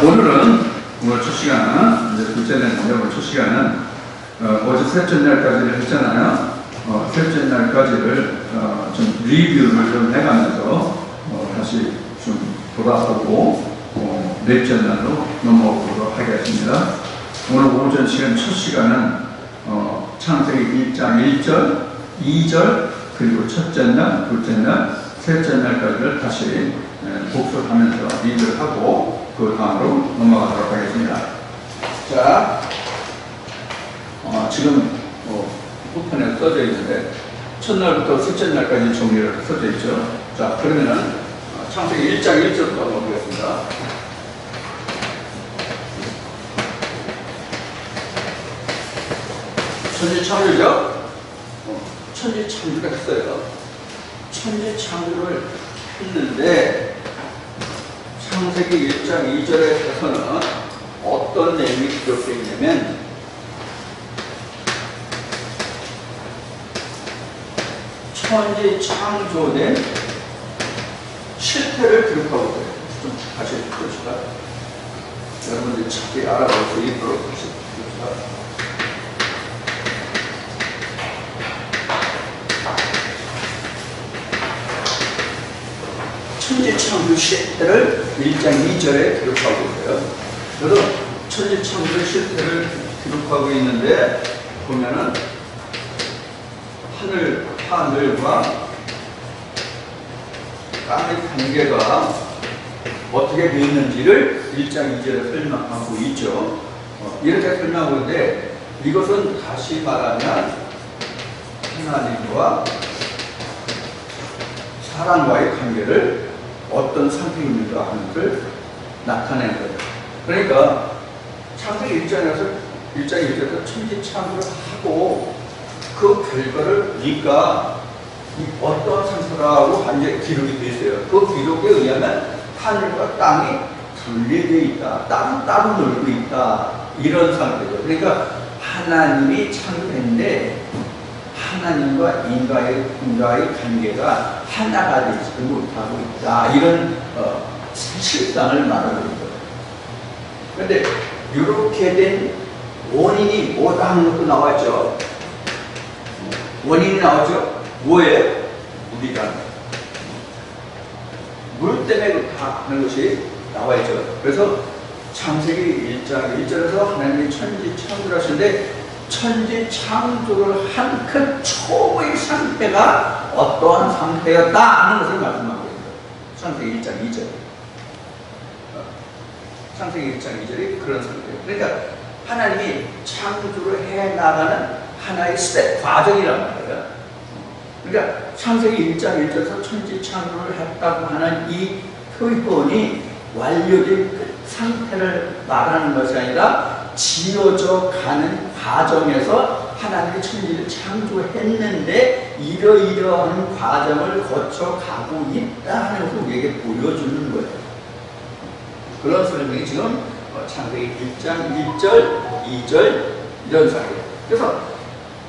오늘 첫 시간은, 이제 둘째 날인데, 오늘 첫 시간은, 어제 셋째 날까지를 했잖아요. 셋째 날까지를, 좀 리뷰를 좀 해가면서, 다시 좀 돌아보고, 넷째 날로 넘어오도록 하겠습니다. 오늘 오전 시간, 첫 시간은, 창세기 1장 1절, 2절, 그리고 첫째 날, 둘째 날, 셋째 날까지를 다시 복습하면서 리뷰를 하고, 그 다음으로 넘어가도록 하겠습니다. 자, 지금 후편에 써져 있는데 첫날부터 셋째 날까지 정리를 써져 있죠. 자, 그러면은 창세기 1장 1절부터 한번 보겠습니다. 천지 창조죠? 천지 창조가 했어요. 천지 창조를 했는데 창세기 1장 2절에서는 어떤 내용이 기록되어 있냐면 천지 창조된 실태를 기록하고 있어요. 좀 다시 해주십시다. 여러분들이 찾기 알아볼 수 있도록 다시 해주십시다. 천지 창조 실태를 1장 2절에 기록하고 있어요. 그래서 천지 창조 실태를 기록하고 있는데 보면은 하늘과 땅의 관계가 어떻게 되어 있는지를 1장 2절에 설명하고 있죠. 이렇게 설명하고 있는데 이것은 다시 말하면 하나님과 사람과의 관계를 어떤 상태입니까 하는 것을 나타내는 거예요. 그러니까 창세기 1장 1절에서 천지 창조를 하고 그 결과를 우리가 어떤 상태라고 완전히 기록이 되어 있어요. 그 기록에 의하면 하늘과 땅이 분리되어 있다. 따로 놀고 있다. 이런 상태죠. 그러니까 하나님이 창조했는데 하나님과 인과의 관계가 하나가 되지 못하고 있다. 이런 실상을 말하고 있어요. 그런데 이렇게 된 원인이 뭐다 하는 것도 나왔죠. 원인이 나왔죠. 뭐예요? 우리가 물 때문에 그렇다 하는 것이 나와 있죠. 그래서 창세기 1장 1절에서 하나님이 천지 창조를 하시는데 천지 창조를 한 그 초의 상태가 어떠한 상태였다 하는 것을 말씀하고 있습니다. 창세기 1장 2절. 창세기 1장 2절이 그런 상태예요. 그러니까 하나님이 창조를 해나가는 하나의 스텝, 과정이란 말이에요. 그러니까 창세기 1장 1절에서 천지 창조를 했다고 하는 이 표현이 완료된 그 상태를 말하는 것이 아니라 지어져 가는 과정에서 하나님이 천지를 창조했는데 이러이러한 과정을 거쳐가고 있다는 것을 우리에게 보여주는 거예요. 그런 설명이 지금 창세기 1장 1절, 2절 이런 사이에요. 그래서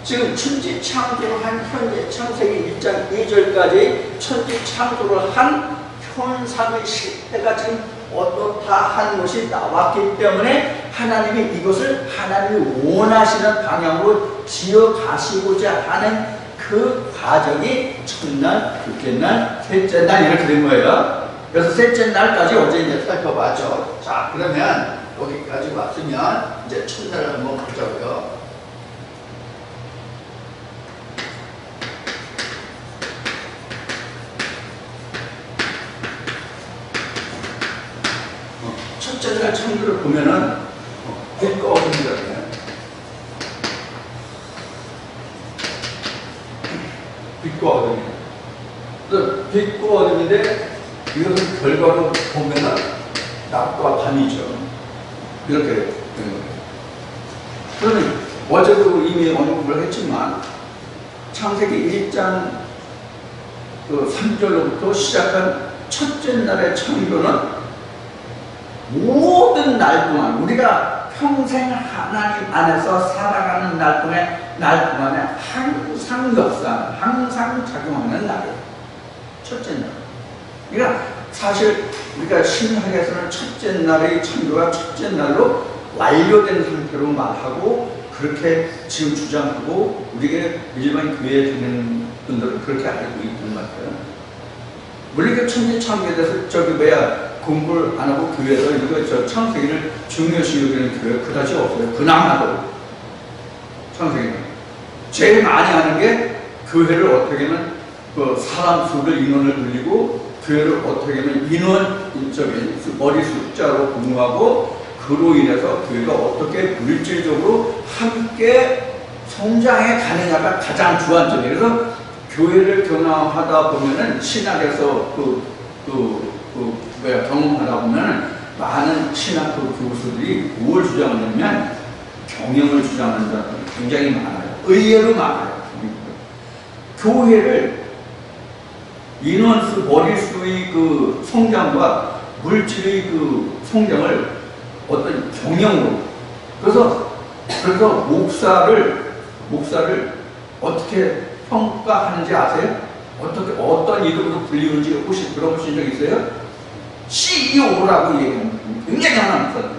지금 천지 창조를 한 현재 창세기 1장 2절까지 천지 창조를 한 현상의 실태가 지금 어떻다 하는 것이 나왔기 때문에 하나님이 이것을 하나님이 원하시는 방향으로 지어가시고자 하는 그 과정이 첫날, 둘째 날, 셋째 날 이렇게 된 거예요. 그래서 셋째 날까지 어제 이제 살펴봤죠. 자, 그러면 여기까지 왔으면 이제 첫날을 한번 보자고요. 첫째 날 창조를 보면은 빛과 어둠이거든요. 빛과 어둠이에요. 그래서 빛과 어둠인데 이것은 결과로 보면은 낮과 밤이죠. 이렇게 되는 거예요. 그러면 어제도 이미 언급을 했지만 창세기 1장 3절로부터 시작한 첫째 날의 창조는 모든 날 동안 우리가 평생 하나님 안에서 살아가는 날 동안에 항상 역사, 항상 작용하는 날이에요. 첫째 날. 그러니까 사실 우리가 신학에서는 첫째 날의 창조가 첫째 날로 완료된 상태로 말하고 그렇게 지금 주장하고 우리가 일반 교회에 다니는 분들은 그렇게 알고 있는 것 같아요. 물론 그 천지 창조에 대해서 저기 뭐야 공부를 안 하고 교회에서 이거 저 창세기를 중요시 여기는 교회 그다지 없어요. 그나마도 창세기는 제일 많이 하는 게 교회를 어떻게 하면 그 사람 수를 인원을 늘리고 교회를 어떻게 하면 인원적인 머리 숫자로 공유하고 그로 인해서 교회가 어떻게 물질적으로 함께 성장해 가느냐가 가장 주안점이에요. 그래서 교회를 경험하다 보면은 신학에서 경험하다 보면은 많은 신학 교수들이 무엇을 주장하냐면 경영을 주장하는 사람들이 굉장히 많아요. 의외로 많아요. 교회를 인원수, 머릿수의 그 성장과 물질의 그 성장을 어떤 경영으로 그래서 목사를 어떻게 평가하는지 아세요? 어떤 이름으로 불리는지 혹시 들어보신 적 있어요? CEO라고 얘기합니다. 굉장히 하나 목사들.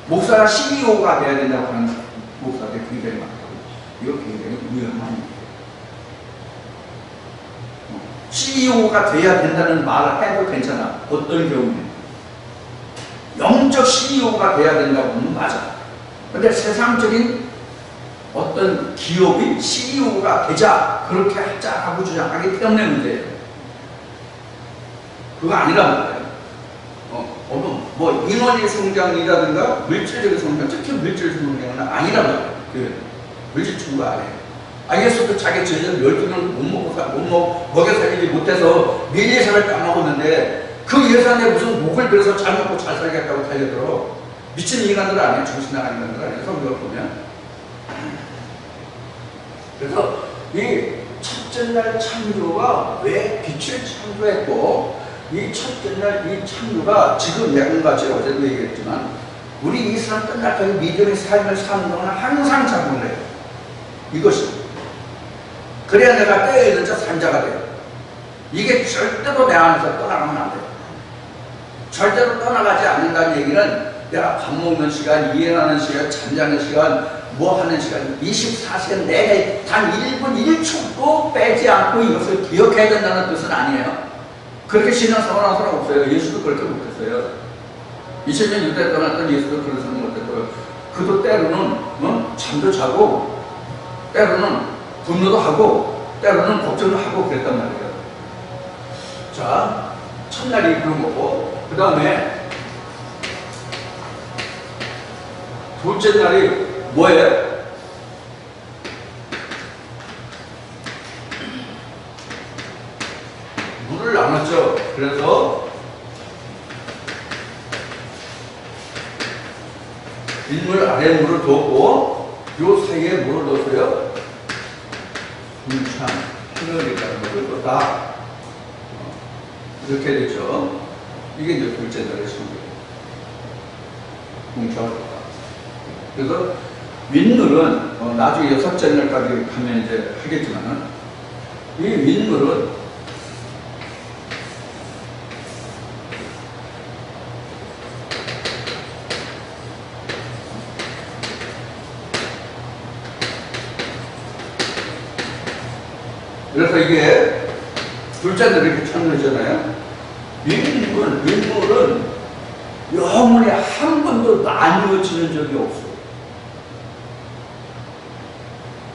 목사가 CEO가 돼야 된다고 하는 목사들이 굉장히 많다고. 이거 굉장히 위험한 일이에요. CEO가 돼야 된다는 말을 해도 괜찮아. 어떤 경우는 영적 CEO가 돼야 된다고 하면 맞아. 근데 세상적인 어떤 기업이 CEO가 되자 그렇게 하자 하고 주장하기 때문에 문제예요. 그거 아니란 말이에요. 뭐 인원의 성장이라든가 물질적인 성장, 특히 물질적 성장은 아니란 말이에요. 그 물질 충분 안 해요. 예수도 자기 제자들 12명을 먹여 살리지 못해서 미리예산을 까먹었는데 그 예산에 무슨 목을 들어서 잘 먹고 잘 살겠다고 달려들어. 미친 인간들 아니에요. 정신 나간 인간들 아니에요. 성경을 보면. 그래서 이 첫째 날 창조가 왜 빛을 창조했고 이 첫째 날 이 창조가 지금 내공같이 어제도 얘기했지만 우리 이 사람 끝날까지 믿음의 삶을 사는 동안 항상 작용을 해요. 이것이. 그래야 내가 때에 있는 자 산자가 돼요. 이게 절대로 내 안에서 떠나가면 안 돼요. 절대로 떠나가지 않는다는 얘기는 내가 밥 먹는 시간, 이해하는 시간, 잠자는 시간, 뭐 하는 시간, 24시간 내내 단 1분 1초도 빼지 않고 이것을 기억해야 된다는 뜻은 아니에요. 그렇게 신앙생활 하는 사람 없어요. 예수도 그렇게 못했어요. 2000년 유대 떠났던 예수도 그런 사람 못했고요. 그도 때로는 잠도 자고 때로는 분노도 하고 때로는 걱정도 하고 그랬단 말이에요. 자, 첫날이 그런 거고 그 다음에 둘째 날이 뭐예요? 물을 나눴죠. 그래서 윗물 아랫물을 두었고 요 사이에 물을 넣었어요. 문창, 하늘이라는 것을 또 다 이렇게 됐죠. 이게 이제 둘째 날의 성경. 문창을 다. 그래서 윗물은 나중에 여섯째 날까지 가면 이제 하겠지만은 이 윗물은 그래서 이게 둘째 날에 이렇게 창조잖아요. 윗물은 영원히 한 번도 나누어지는 적이 없어요.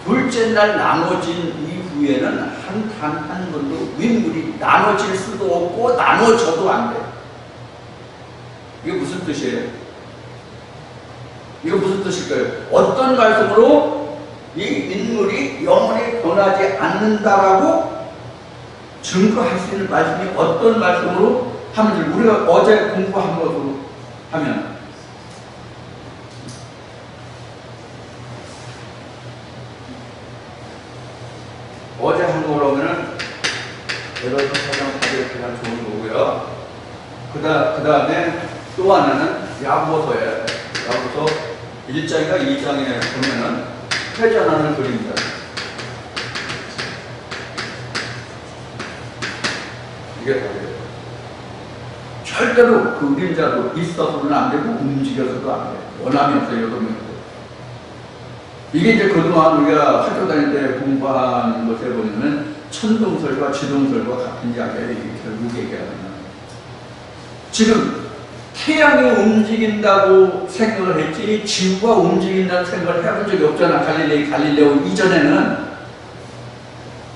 둘째 날 나눠진 이후에는 단 한 번도 윗물이 나눠질 수도 없고 나눠져도 안 돼요. 이게 무슨 뜻이에요? 이거 무슨 뜻일까요? 어떤 말씀으로 이 윗물이 영원히 변하지 않는다라고 증거할 수 있는 말씀이 어떤 말씀으로 하면 우리가 어제 공부한 것으로 하면 어제 한 거로면은 여러분 사정하기 그냥 좋은 거고요. 그 다음에 또 하나는 야고보서에 야고보서 1장인가 2장에 보면은 회전하는 그림입니다. 이게 다르죠. 절대로 그 그림자도 있어서는 안 되고 움직여서도 안 돼요. 원하면서 요동면서. 이게 이제 그동안 우리가 학교 다닐 때 공부하는 것에 보면 천동설과 지동설과 같은 이야기예요. 이게 결국 얘기하면. 지금 태양이 움직인다고 생각을 했지 지구가 움직인다는 생각을 해본 적이 없잖아. 갈릴레오 이전에는.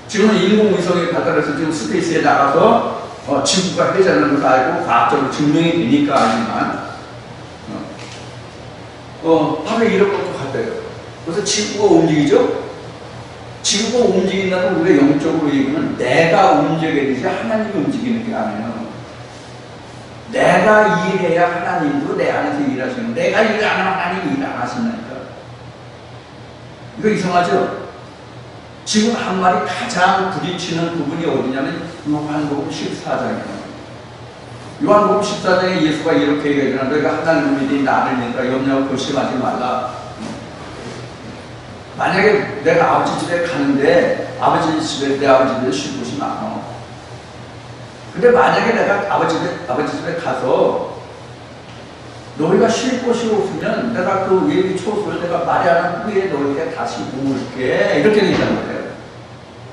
지금은 인공위성이 발달해서 지금 스페이스에 나가서 지구가 회전하는 것을 알고 과학적으로 증명이 되니까 알지만 바로 이런 것도 같아요. 그래서 지구가 움직이죠? 지구가 움직인다는 우리가 영적으로 얘기하면 내가 움직여야 되지 하나님이 움직이는 게 아니에요. 내가 일해야 하나님도 내 안에서 일하시는 거예요. 내가 일 안 하면 하나님이 일 안 하신다니까. 이거 이상하죠? 지금 한 말이 가장 부딪히는 부분이 어디냐면 요한복음 14장이에요. 요한복음 14장에 예수가 이렇게 얘기하잖아. 너희가 하나님을 믿으니 나를 믿으라. 염려하고 근심하지 말라. 만약에 내가 아버지 집에 가는데 내 아버지 집에 쉴 곳이 많아. 근데 만약에 내가 아버지 집에 가서 너희가 쉴 곳이 없으면 내가 그 외기 초소를 내가 마련한 후에 너희에게 다시 모을게. 이렇게 얘기하는 거예요.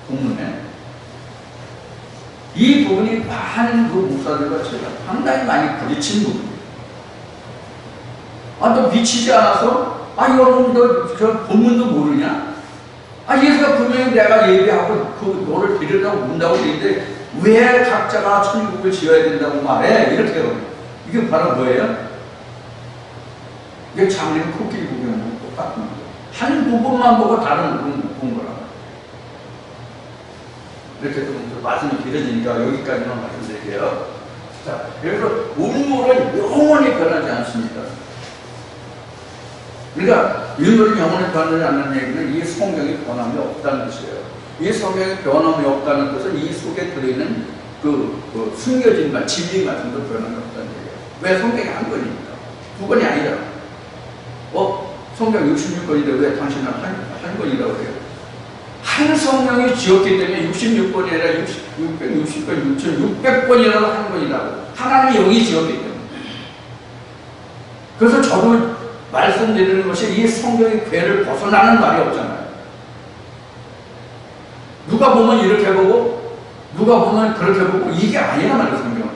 본문에. 이 부분이 많은 그 목사들과 제가 상당히 많이 부딪힌 부분이에요. 너 미치지 않아서? 여러분, 저 본문도 모르냐? 예수가 분명히 내가 예비하고 그 너를 데리려고 온다고 그랬는데 왜 각자가 천국을 지어야 된다고 말해? 이렇게 해요. 이게 바로 뭐예요? 이게 장례 코끼리 구경하고 똑같은 거예요. 한 부분만 보고 다른 부분은 못 본 거라고. 이렇게 좀 말씀이 길어지니까 여기까지만 말씀드릴게요. 자, 여기서 운물은 영원히 변하지 않습니다. 그러니까 인물이 영원히 변하지 않는 얘기는 이 성경이 변함이 없다는 뜻이에요. 이 성경이 변함이 없다는 것은 이 속에 들어있는 그 숨겨진 말, 진리 말씀도 변함이 없다는 얘기예요. 왜 성경이 한 권입니까? 두 권이 아니잖아. 성경 66권인데 왜 당신은 한 권이라고 해요? 한 성경이 지었기 때문에 66권이 아니라 660권, 6600권이라도 한 권이라고. 하나님이 영이 지었기 때문에. 그래서 저도 말씀드리는 것이 이 성경의 궤를 벗어나는 말이 없잖아요. 누가 보면 이렇게 보고 누가 보면 그렇게 보고 이게 아니란 말이에요. 성경은.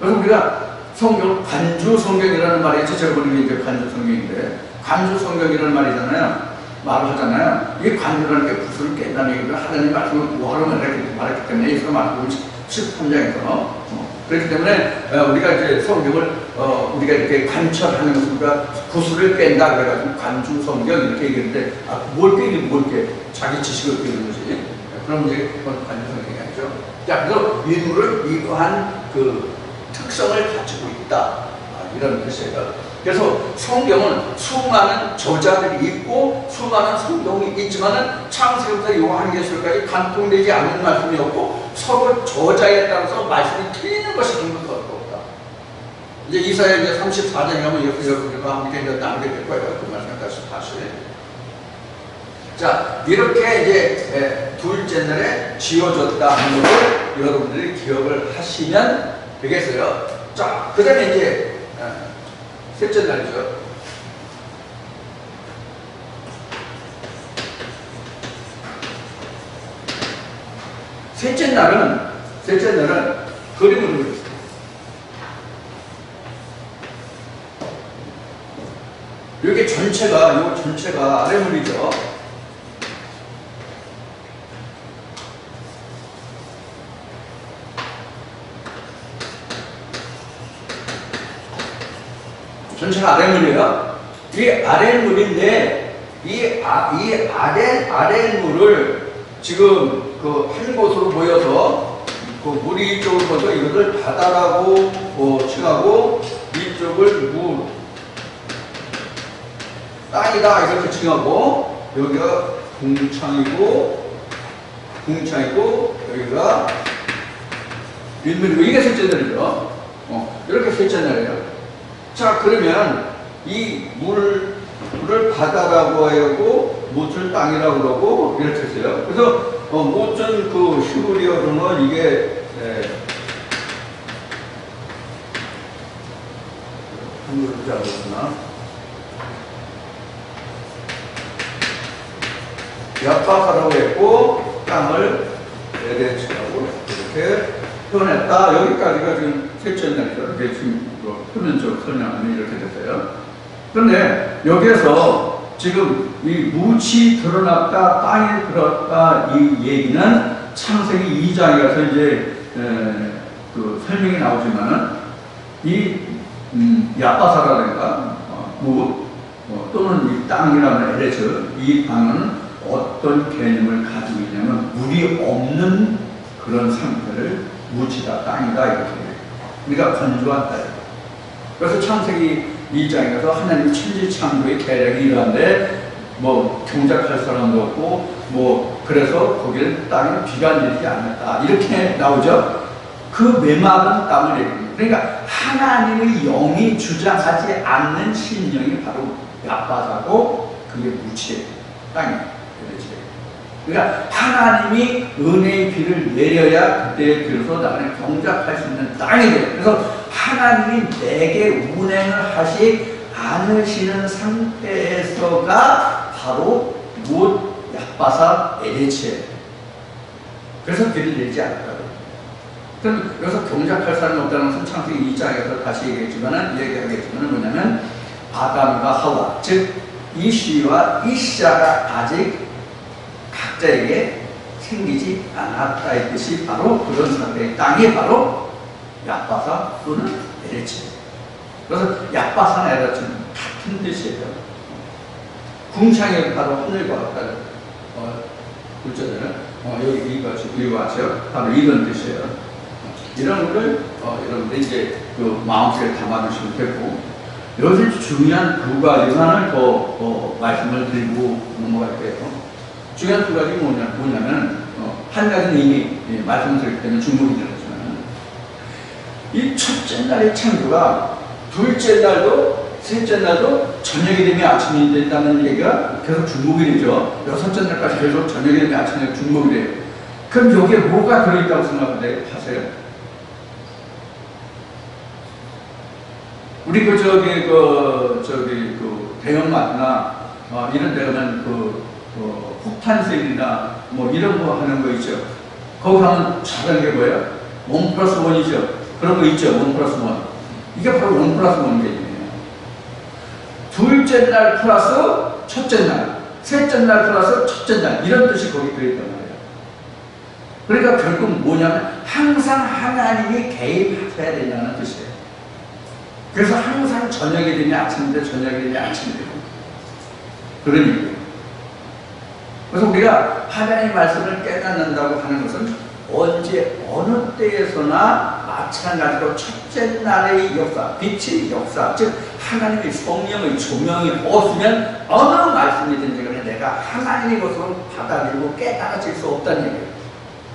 그래서 우리가 성경 관주 성경이라는 말이 있죠. 제가 보는 게 이제 관주 성경인데 관주 성경이라는 말이잖아요. 말을 하잖아요. 이 관주라는 게 구슬을 깬다는 얘기를 하나님 말씀을 뭐하러 이렇게 말했기 때문에 예수가 말씀을 13장에서 그렇기 때문에 우리가 이제 성경을 우리가 이렇게 관철하는 것을 우리가 구슬을 깬다 그래가지고 관주 성경 이렇게 얘기했는데 뭘 깨? 자기 지식을 깨는 거지. 그럼 이제 그건 관주 성경이 아니죠. 자, 그래서 인물은 이러한 그 특성을 가지고 있다. 이런 뜻이에요. 그래서 성경은 수많은 저자들이 있고 수많은 성경이 있지만은 창세부터 요한계시록까지 간통되지 않는 말씀이었고 서로 저자에 따라서 말씀이 틀리는 것이 한 번도 없다. 이제 이사야 이제 34장에 하면 여러분들과 함께 이제 남겨질 거예요. 그 말씀 다시. 자, 이렇게 이제 둘째 날에 지어졌다 하는 것을 여러분들이 기억을 하시면 되겠어요. 자, 그 다음에 이제 셋째 날이죠. 셋째 날은 그림을 그렸어요. 이게 전체가 아래물이죠. 전체가 아랫물이에요. 이 아랫물인데 이 아랫물을 지금 그 한 곳으로 모여서 그 물이 이쪽을 보서 이것을 바다라고 칭하고 이쪽을 땅이다 이렇게 칭하고 여기가 궁창이고 여기가 윗물이고 이게 셋째 날이죠. 이렇게 셋째 날이에요. 자, 그러면 이 물을 바다라고 하고 못을 땅이라고 그러고 이렇게 했어요. 그래서 못은 그 히브리어로는 이게 그렇게 하고 있구나. 약박하라고 했고, 땅을 LH라고 이렇게 표현했다. 여기까지가 지금 셋째 날이죠. 이게 지금 표면적 설명이 이렇게 됐어요. 그런데 여기에서 지금 이 무치 드러났다, 땅이 들었다 이 얘기는 창세기 2장에 가서 이제 그 설명이 나오지만은 이 야바사라든가 또는 이 땅이라는 LH 이 땅은 어떤 개념을 가지고 있냐면 물이 없는 그런 상태를 무치다, 땅이다 이렇게 해요. 우리가 건조한 땅. 그래서 창세기 2장에 가서 하나님 천지창조의 계략이 이러한데 뭐 경작할 사람도 없고 뭐 그래서 거기는 땅에 비가 내리지 않았다 이렇게 나오죠. 그 메마른 땅을 얘기합니다. 그러니까 하나님의 영이 주장하지 않는 신령이 바로 야바사고 그게 무치의 땅이에요. 그러니까 하나님이 은혜의 비를 내려야 그때에 비로소 나는 경작할 수 있는 땅이 돼요. 그래서 하나님이 내게 운행을 하시 않으시는 상태에서가 바로 무엇 야바사 LH예요. 그래서 비를 내리지 않았다고. 그럼 여기서 경작할 사람이 없다는 것은 창세기 2장에서 다시 얘기하겠지만 뭐냐면 아담과 하와 즉 이시와 이샤가 아직 각자에게 생기지 않았다 이 뜻이 바로 그런 상태의 땅이 바로 야바사 또는 LH. 그래서 야바사나 LH는 같은 뜻이에요. 궁창이 바로 하늘과 같다는 글자들은 이거 아시죠? 바로 이런 뜻이에요. 이런 거를 여러분들 이제 그 마음속에 담아두시면 되고 여기서 중요한 두 가지만을 더 말씀을 드리고 넘어갈게요. 중요한 두 가지가 뭐냐면 한 가지는 이미 말씀을 드렸기 때문에 중복이 들었지만 이 첫째 날의 창조가 둘째 날도 셋째 날도 저녁이 되면 아침이 된다는 얘기가 계속 중복이 되죠. 여섯째 날까지 계속 저녁이 되면 아침이 되면 중복이 돼요. 그럼 여기에 뭐가 들어있다고 생각하세요? 우리 대형마트나 이런 데 가면 폭탄셀이나 뭐 이런 거 하는 거 있죠. 거기 가면 잘하는 게 뭐예요? 1+1이죠. 그런 거 있죠. 1+1. 이게 바로 1+1 개념이에요. 둘째 날 플러스 첫째 날, 셋째 날 플러스 첫째 날 이런 뜻이 거기 들어있단 말이에요. 그러니까 결국 뭐냐면 항상 하나님이 개입하셔야 된다는 뜻이에요. 그래서 항상 저녁이 되면 아침인데 저녁이 되면 아침이 되고 그런 얘기예요. 그래서 우리가 하나님의 말씀을 깨닫는다고 하는 것은 언제 어느 때에서나 마찬가지로 첫째 날의 역사, 빛의 역사, 즉 하나님의 성령의 조명이 없으면 어느 말씀이든지 간에 내가 하나님의 것으로 받아들이고 깨달아질 수 없다는 얘기예요.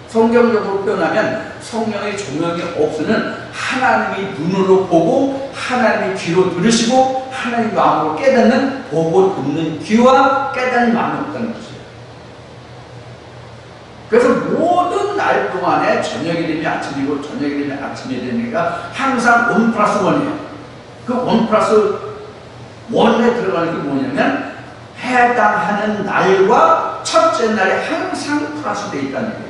성경적으로 표현하면 성령의 조명이 없으면 하나님의 눈으로 보고 하나님의 귀로 들으시고 하나님의 마음으로 깨닫는 보고 듣는 귀와 깨닫는 마음이 없다는 것이에요. 그래서 모든 날 동안에 저녁이 되면 아침이고 저녁이 되면 아침이 되니까 항상 1+1이에요. 그 1+1에 들어가는 게 뭐냐면 해당하는 날과 첫째 날에 항상 플러스 되어 있다는 얘기예요.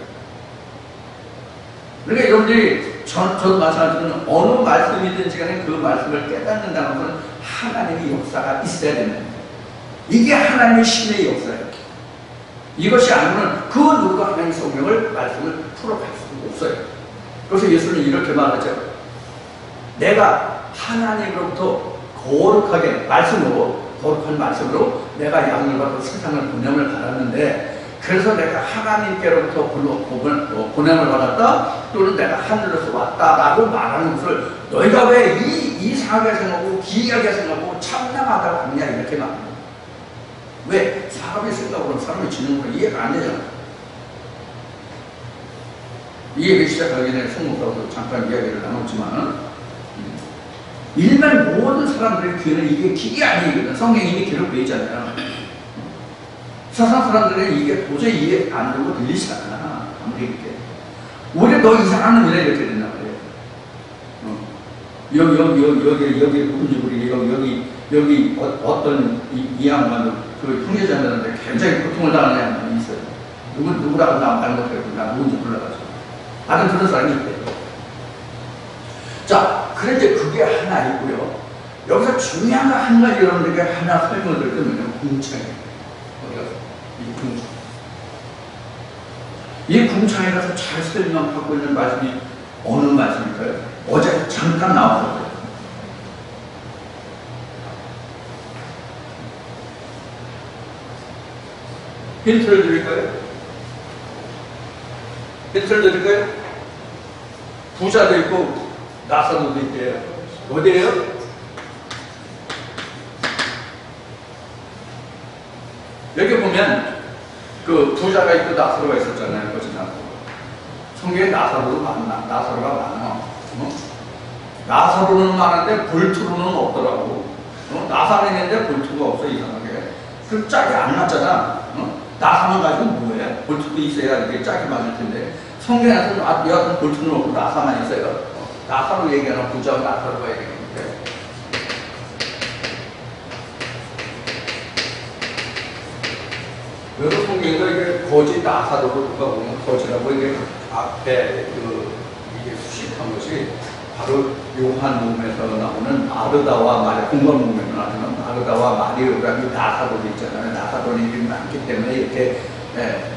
그러니까 여러분들이 전 마찬가지로 어느 말씀이든지 간에 그 말씀을 깨닫는다는 것은 하나님의 역사가 있어야 됩니다. 이게 하나님의 신의 역사예요. 이것이 아니면 그 누가 하나님의 성경을 말씀을 풀어갈 수 없어요. 그래서 예수는 이렇게 말하죠. 내가 하나님으로부터 거룩하게 말씀으로 거룩한 말씀으로 내가 양을 받고 세상을 보냄을 받았는데 그래서 내가 하나님께로부터 보냄을 받았다 또는 내가 하늘로서 왔다라고 말하는 것을 너희가 왜 이상하게 생각하고 기이하게 생각하고 참남하다고 하느냐 이렇게 말합니다. 왜? 사람의 생각으로 사람의 지능으로 이해가 안 되잖아. 이 얘기 시작하기 전에 성목사도 잠깐 이야기를 나눴지만 일반 모든 사람들의 귀에는 이게 기이 아니거든. 성경이 이미 기록되어 있잖아요. 세상 사람들은 이게 도저히 이해 안 되고 들리지 않아. 아무리 이렇게. 오히려 너 이상한 놈이라 이렇게 된단 말이에요. 여기 군주들이 여기 어떤 이 양반도 그 형제자매한테 굉장히 고통을 당하는 양반이 있어요. 누구라고 나 말 못해도 나 누군지 몰라가지고. 아는 그런 사람이 있대요. 자, 그런데 그게 하나 있고요. 여기서 중요한 거 한 가지 여러분들께 하나 설명을 드리면 궁창이에요. 이 궁창. 이 궁창에 가서 잘 설명하고 있는 말씀이 어느 말씀일까요? 어제 잠깐 나왔거든요. 힌트를 드릴까요? 힌트를 드릴까요? 부자도 있고 나사로도 있대요. 어디에요? 여기 보면 그 부자가 있고 나사로가 있었잖아요. 그렇지 않고 성경에 나사로가 많아. 나사로는 많은데 볼트로는 없더라고. 나사는 있는데 볼트가 없어. 이상하게. 그 짝이 안 맞잖아. 나사만 가지고 뭐해? 볼트도 있어야 이게 짝이 맞을 텐데 성경에서는 여하튼 볼트는 없고 나사만 있어요. 나사로 얘기하는 부자와 나사로가 얘기하는데 그래서 성경에서 이게 거짓 나사로로 누가 보면 거짓이라고 이게 앞에 이게 수식한 것이 바로 요한 몸에서 나오는 마르다와 마리아, 공간 몸에서 나오는 마르다와 마리아라는 나사로도 있잖아요. 나사로는 이름이 많기 때문에 이렇게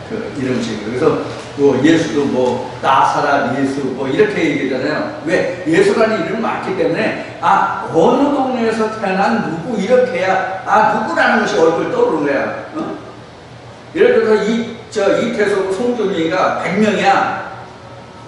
그 이런 식으로. 그래서 또 예수도 뭐 나사라 예수 뭐 이렇게 얘기하잖아요. 왜? 예수라는 이름이 많기 때문에 어느 동네에서 태어난 누구 이렇게 해야 누구라는 것이 얼굴 떠오르는 거야. 예를 들어서 이태석 송정민이가 100명이야.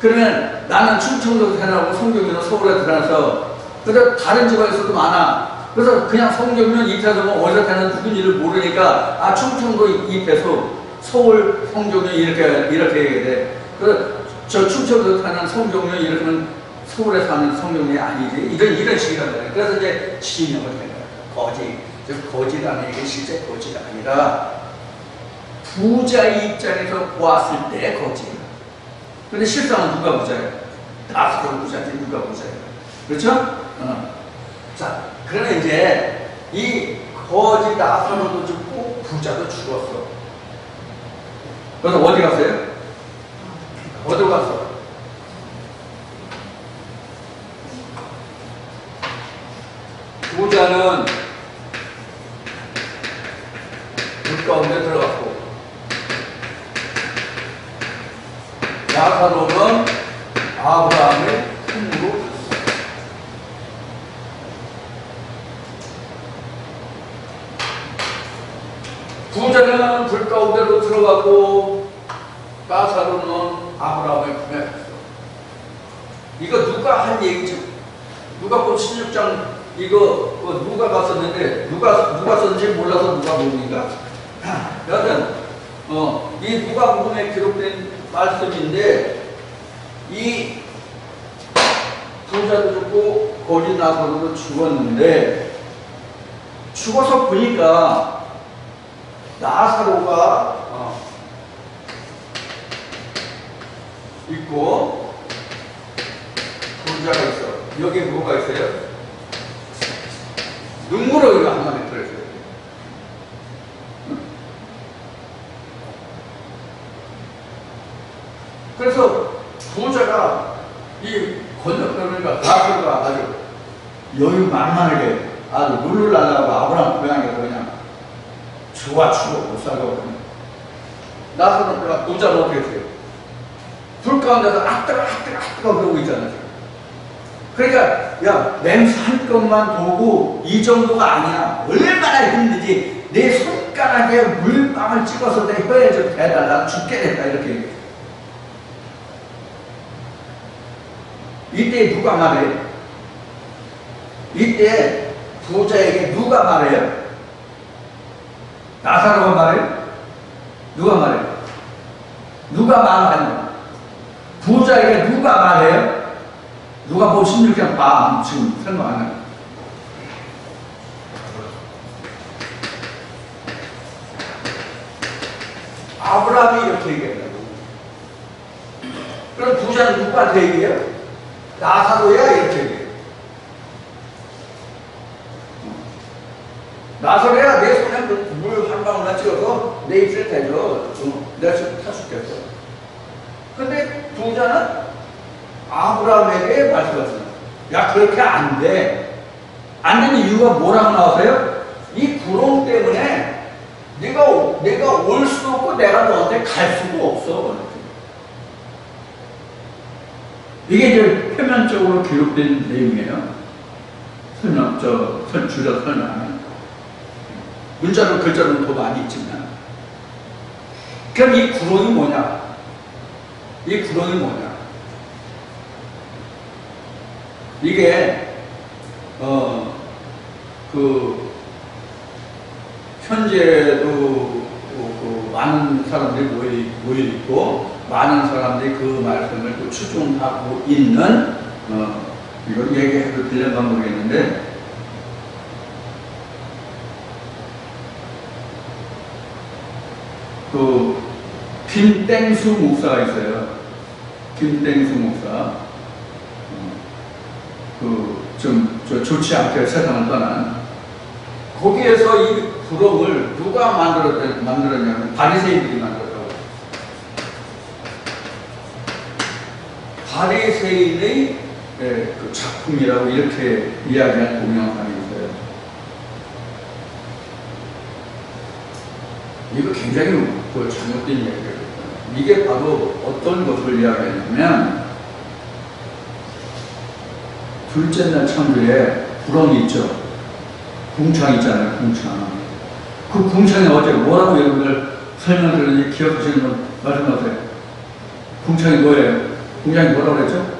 그러면 나는 충청도에서 태어나고 송정민은 서울에 태어나서 그래서 다른 지방에서도 많아. 그래서 그냥 송정민 이태석은 어디서 태어난 누군지를 모르니까 충청도 이태석 서울 송정민 이렇게 얘기해 돼. 그래서 저 충청도에서 태어난 송정민 이렇게는 서울에 사는 송정민이 아니지. 이런 식이란 말이야. 그래서 이제 진영을 된 거야. 거짓. 즉 거짓이라는 게 실제 거짓이 아니라 부자의 입장에서 보았을 때 거짓. 근데 실상은 누가 부자예요? 나사로 부자지 누가 부자예요? 그렇죠? 자, 그러면 이제 이 거짓 나사로도 죽고 부자도 죽었어. 그래서 어디 갔어요? 어디로 갔어? 부자는 물 가운데 들어갔고 나사로는 아브라함의 품으로 갔어. 부자는 불 가운데로 들어가고 나사로는 아브라함의 품에 갔어. 이거 누가 한 얘기지? 누가 본 16장 이거 누가 갔었는데 누가 썼는지 몰라서 누가 봅니까? 여하튼 이 누가복음에 기록된 말씀인데 이 부자도 죽고 거짓 나사로도 죽었는데 죽어서 보니까 나사로가 있고 부자가 있어. 여기 뭐가 있어요? 눈물을 한마디 들어있어요. 그래서 부자가 이 건너편이니까 나사로가 아주 여유 만만하게 아주 룰루랄라고 아브라함 고향에서 그냥 좋아 죽어 못 살고 나사로가 부자는 어떻게 했어요? 불 가운데서 아뜨가 그러고 있잖아요. 그러니까 야 냄새 한 것만 보고 이 정도가 아니야. 얼마나 힘든지 내 손가락에 물방울 찍어서 내 혀에 좀 대달라 죽겠다 이렇게 얘기해. 이때 누가 말해요? 이때 부자에게 누가 말해요? 나사로가 말해요? 누가 말해요? 누가 말하는 거야? 부자에게 누가 말해요? 누가 뭐 16장 봐 지금 설명하는 거야. 아브라함이 이렇게 얘기한다고. 그럼 부자는 누구한테 얘기해요? 나사로야 이렇게 얘기해요. 나서래야 내 손에 물 한 방울만 찍어서 내 입술에 대줘. 내가 지금 타죽겠어. 근데 부자는 아브라함에게 말씀하셨어요. 야, 그렇게 안 돼. 안 되는 이유가 뭐라고 나와서요? 이 구름 때문에 내가 올 수도 없고 내가 너한테 갈 수도 없어. 이게 이제 표면적으로 기록된 내용이에요. 줄여 설명하면. 문자로 글자로는 더 많이 있지만. 그럼 이 구렁이 뭐냐? 이 구렁이 뭐냐? 이게, 현재도 많은 사람들이 모여있고, 많은 사람들이 그 말씀을 또 추종하고 있는, 이걸 얘기해도 들렸나 모르겠는데, 김땡수 목사가 있어요. 김땡수 목사. 좋지 않게 세상을 떠난. 거기에서 이 구렁을 누가 만들었냐면 바리새인들이 만들었다고. 바리새인의 그 작품이라고 이렇게 이야기한 동영상이 있어요. 이거 굉장히 잘못된 이야기예요. 이게 바로 어떤 것을 이야기하냐면, 둘째 날 창조에 구렁이 있죠. 궁창 있잖아요, 궁창. 그 궁창이 어제 뭐라고 여러분들 설명드렸는지 기억하시는 분 말씀하세요. 궁창이 뭐예요? 궁창이 뭐라고 그랬죠?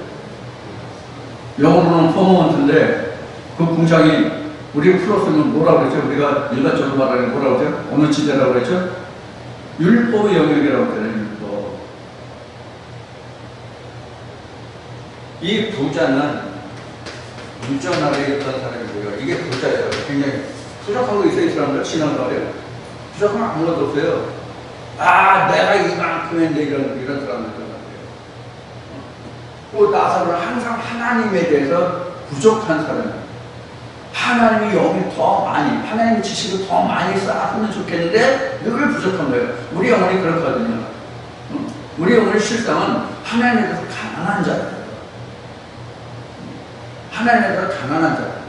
영어로는 퍼머먼트인데, 그 궁창이 우리 풀었으면 뭐라고 그랬죠? 우리가 일반적으로 말하는 뭐라고 그랬죠? 어느 지대라고 그랬죠? 율법의 영역이라고 그랬잖아요, 율법. 이 부자는 유전 아래에 있던 사람이고요. 이게 부자예요. 굉장히 부족한 거 있어요, 이 사람들. 지난 말이에요. 부족한 거 아무것도 없어요. 내가 이만큼 했는데 이런 사람들 같아요. 또 나사로는 항상 하나님에 대해서 부족한 사람이에요. 하나님이 여기 더 많이, 하나님의 지식을 더 많이 쌓았으면 좋겠는데 늘 부족한 거예요. 우리 영혼이 그렇거든요. 우리 영혼의 실상은 하나님에 대해서 가난한 자예요. 하나님에 대해서 가난한 자.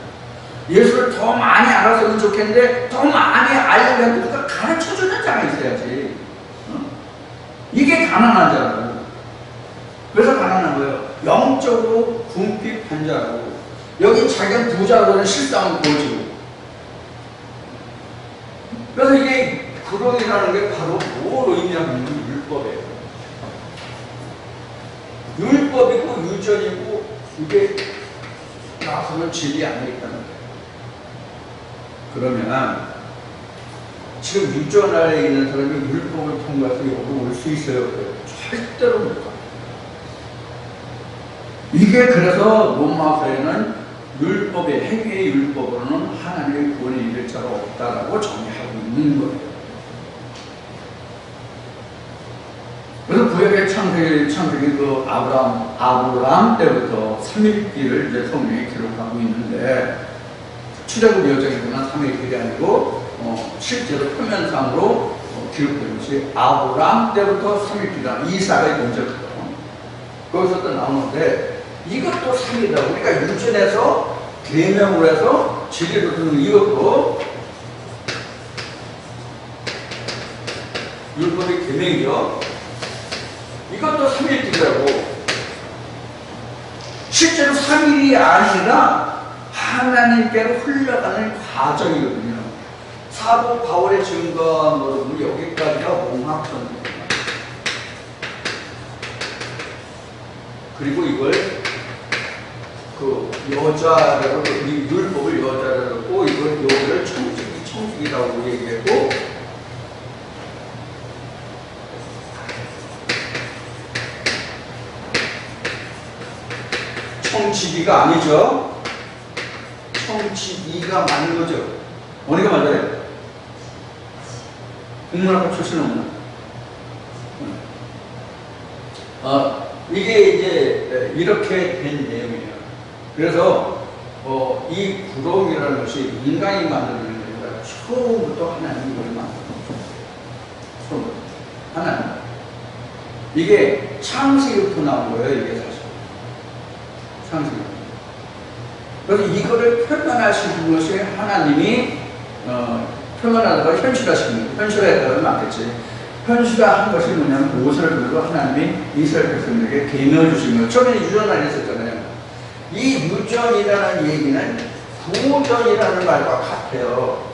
예수를 더 많이 알았으면 좋겠는데 더 많이 알려면 누가 가르쳐주는 자가 있어야지. 이게 가난한 자라고. 그래서 가난한 거예요. 영적으로 궁핍한 자라고. 여기 자기는 부자라고는 실상은 보여지고. 그래서 이게 구렁이라는 게 바로 뭘 의미하는 율법이에요. 율법이고 유전이고 이게 나서는 진리 안에 있다는 거예요. 그러면 지금 유전 아래에 있는 사람이 율법을 통과해서 여기 올 수 있어요? 절대로 못 가요. 이게 그래서 로마서에는 율법의 행위의 율법으로는 하나님의 구원에 이를 자가 없다라고 정의하고 있는 거예요. 그래서 구약의 창세기 그 아브라함 때부터 3일길을 이제 성경에 기록하고 있는데, 출애굽 여정에서는 3일길이 아니고 실제로 표면상으로 기록된 것이 아브라함 때부터 3일길이다. 이삭의 문제거든요. 거기서 또 나오는데, 이것도 3일이다. 우리가 유전에서 계명으로 해서 진리로 듣는 이것도 율법의 계명이죠. 이것도 3일길이라고. 실제로 3일이 아니라 하나님께로 흘러가는 과정이거든요. 사도 바울의 증거로 여기까지가 몽합선입니다. 그리고 이걸 여자라고, 이 율법을 여자라고, 이걸 여자를 청지기라고 얘기했고, 청지기가 아니죠. 청지기가 맞는 거죠. 어디가 맞아요? 국문학과 출신 없나? 이게 이제 이렇게 된 내용이에요. 그래서 이 구렁이라는 것이 인간이 만드는 겁니다. 처음부터 하나님이 이걸 만들었어요. 처음부터. 하나님. 이게 창세기부터 나온 거예요, 이게 사실. 창세기. 그래서 이거를 표현하시는 것이 하나님이 표현하다가 현실화시키는 거예요. 현실화했다고 맞겠지. 현실화한 것이 뭐냐면 모세를 들고 하나님이 이스라엘 백성들에게 계명을 주신 거예요. 처음에 유전을 했었잖아요. 이 유전이라는 얘기는 구전이라는 말과 같아요.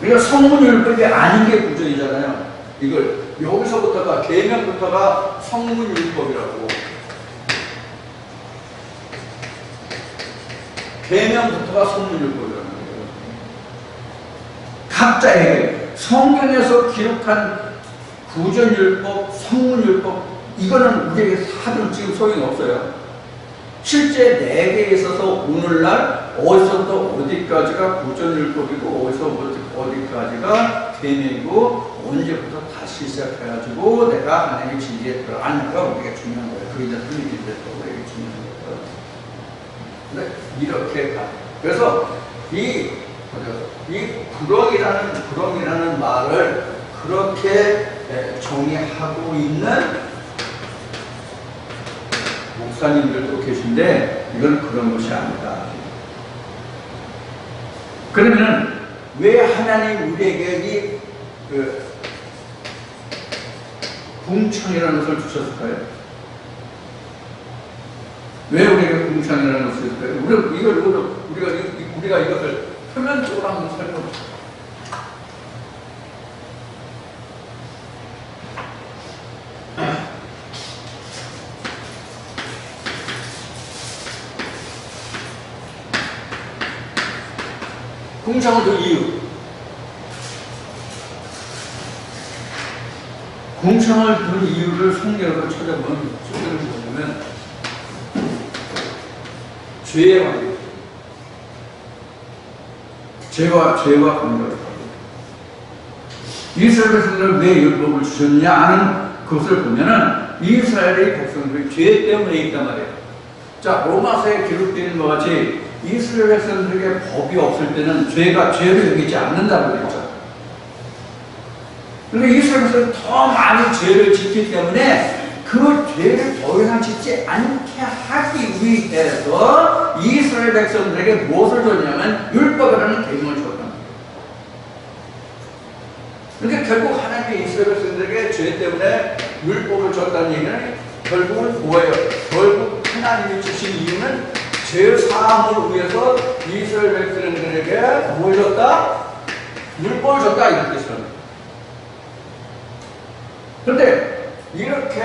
그러니까 성문율법이 아닌 게 구전이잖아요. 이걸 여기서부터가 계명부터가 성문율법이라고. 계명부터가 성문율법이라는 거예요. 각자에게 성경에서 기록한 구전율법, 성문율법 이거는 우리에게 하든 지금 소용이 없어요. 실제 내게 있어서 오늘날 어디서부터 어디까지가 구전율법이고 어디서부터 어디까지가 계명이고 언제부터 다시 시작해가지고 내가 하나님의 진리에 들어가는가 우리가 중요한 거예요. 그게 이제 틀리게 됐고 우리에게 중요한 거예요. 근데 이렇게 가. 그래서 이 구렁이라는 말을 그렇게 정의하고 있는 목사님들도 계신데 이건 그런 것이 아니다. 그러면은 왜 하나님 우리에게 이 궁창이라는 것을 주셨을까요? 왜 우리에게 궁창이라는 것을 주셨을까요? 우리가 이것을 표면적으로 한번 설명합시다. 궁창을 둔 이유. 궁창을 둔 이유를 성경으로 찾아보면 뭐냐면 죄에 관계. 죄와 관계가 있다. 이스라엘 백성들은 왜 율법을 주셨느냐 하는 그것을 보면은 이스라엘의 백성들이 죄 때문에 있단 말이에요. 자, 로마서에 기록되는 것 같이 이스라엘 백성들에게 법이 없을 때는 죄를 여기지 않는다고 그랬죠. 그런데 이스라엘 백성은 더 많은 죄를 짓기 때문에 그 죄를 더 이상 짓지 않게 하기 위해서 이스라엘 백성들에게 무엇을 줬냐면 율법이라는 계명을 줬단 말이에요. 그러니까 결국 하나님이 이스라엘 백성들에게 죄 때문에 율법을 줬다는 얘기는 결국은 뭐예요? 결국 하나님이 주신 이유는 죄 사함을 위해서 이스라엘 백성들에게 뭘 줬다? 율법을 줬다 이런 뜻이랍니다. 그런데 이렇게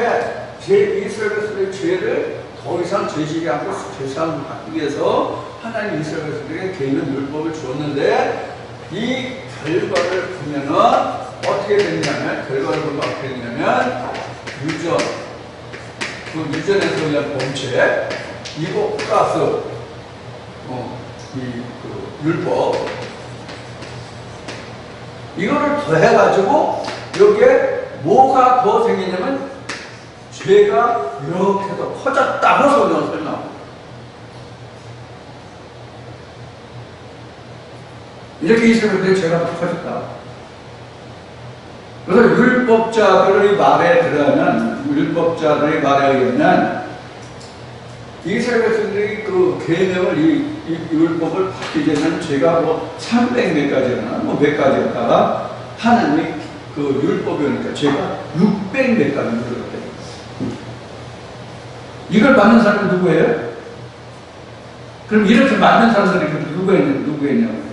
이스라엘 백성들의 죄를 더 이상 죄지지 않고 죄사함을 받기 위해서 하나님 이스라엘 백성들에게 계명 율법을 주었는데 이 결과를 보면은 어떻게 됐냐면 결과를 보면 어떻게 됐냐면 유전, 그 유전에서 그냥 범죄, 이거 플러스 그 율법 이거를 더해가지고 여기에 뭐가 더 생기냐면 죄가 이렇게 더 커졌다고 성경은 설명합니다. 이렇게 이스라엘의 죄가 더 커졌다. 그래서 율법자들의 말에 의하면 이스라엘 백성들이 그 계명을 이 율법을 받기 전에는 죄가 뭐 300몇 가지나 뭐 몇 가지였다가 하나님이 그 율법이니까 죄가 600몇 가지 늘었대요. 이걸 받는 사람은 누구예요? 그럼 이렇게 받는 사람들이 누구였냐고?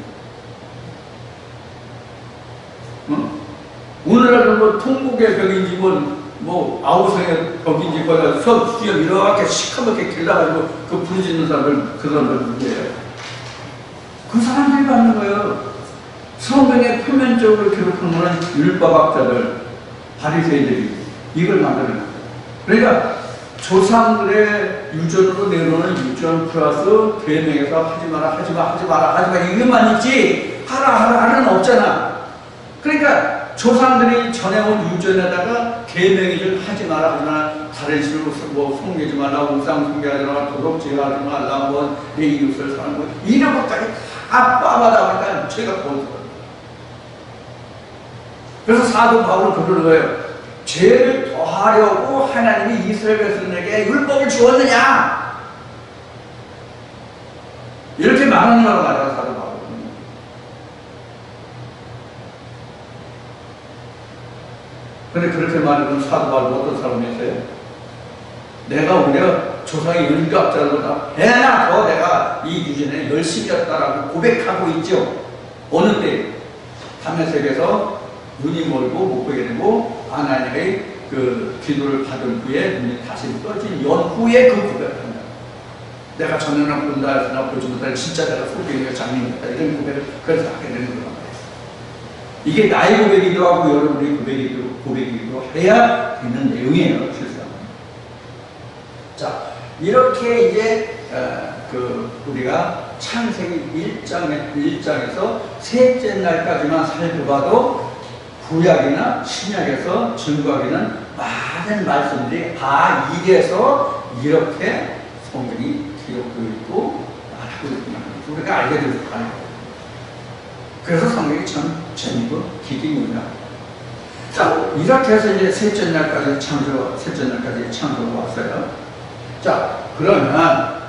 오늘날은 뭐 통곡의 벽인지 뭐 아우성의 벽인지 거기서 수염 이렇게 시커멓게 길러가지고 그 부르짖는 그 사람들 누구예요? 그 사람들이 받는 거예요. 성경에 표면적으로 기록한 거는 율법학자들, 바리새인들이 이걸 만드는 거예요. 그러니까 조상들의 유전으로 내려오는 유전 플러스 계명에서 하지 마라 이것만 있지 하라는 없잖아. 그러니까 조상들이 전해온 유전에다가 계명이 좀 하지 마라 다른 식으로 뭐 숭배하지 말라, 우상 숭배하지 말라, 도덕질하지 말라, 뭐 내 이웃을 사는 거 이런 것까지 다 빠마다 보니까 죄가 보여요. 그래서 사도 바울은 그러는 거예요. 죄를 더하려고 하나님이 이스라엘 백성에게 율법을 주었느냐? 이렇게 말하는 거로 말해요, 사도 바울은. 근데 그렇게 말하는 사도 바울은 어떤 사람이었어요? 내가 오히려 조상의 율법자보다 배나 더 내가 이 유전에 열심히 했다라고 고백하고 있죠. 어느 때? 담에색에서 눈이 멀고 못 보게 되고 하나님의 그 기도를 받은 후에 눈이 다시 떠진 연후에 그 고백을 한다. 내가 전에는 본다 했으나 보지 못할 진짜 내가 소경이가 장님이다. 이런 고백을 그래서 하게 되는 거란 말이에요. 이게 나의 고백이기도 하고 여러분의 고백이기도 해야 되는 내용이에요. 실상. 자, 이렇게 이제 우리가 창세기 1장에서 셋째 날까지만 살펴봐도 구약이나 신약에서 증거하기는 많은 말씀들이 다 이래서 이렇게 성경이 기록되어 있고 말하고 있구나. 우리가 알게 되는 거예요. 그래서 성경이 참 재미있고 기기입니다. 자, 이렇게 해서 이제 셋째 날까지 창조가 왔어요. 자, 그러면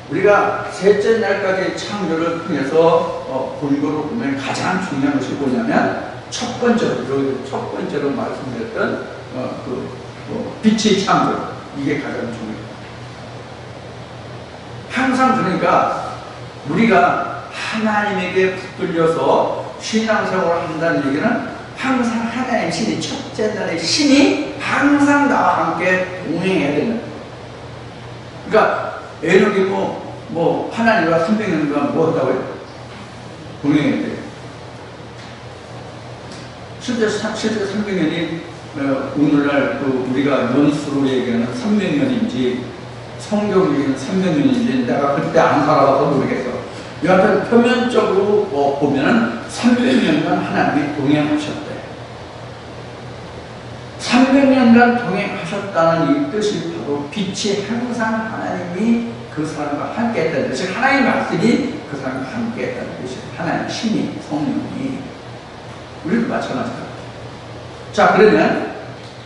우리가 셋째 날까지 창조를 통해서 본거로 보면 가장 중요한 것이 뭐냐면 첫 번째로 말씀드렸던 빛의 창조, 이게 가장 중요해요. 항상 그러니까 우리가 하나님에게 붙들려서 신앙생활을 한다는 얘기는 항상 하나님의 신이, 첫째 날의 신이 항상 나와 함께 동행해야 된다. 그러니까 에녹이 뭐 하나님과 300년간 뭐 했다고요? 동행했대요. 실제 300년이 오늘날 우리가 연수로 얘기하는 300년인지 성경이 얘기하는 300년인지 내가 그때 안 살아봐서 모르겠어. 여하튼 표면적으로 보면은 300년간 하나님이 동행하셨대. 300년간 동행하셨다는 이 뜻이 바로 빛이 항상 하나님이 그 사람과 함께 했다는 뜻이, 하나님의 말씀이 그 사람과 함께 했다는 뜻이, 하나님 신이, 성령이. 우리도 마찬가지다. 자, 그러면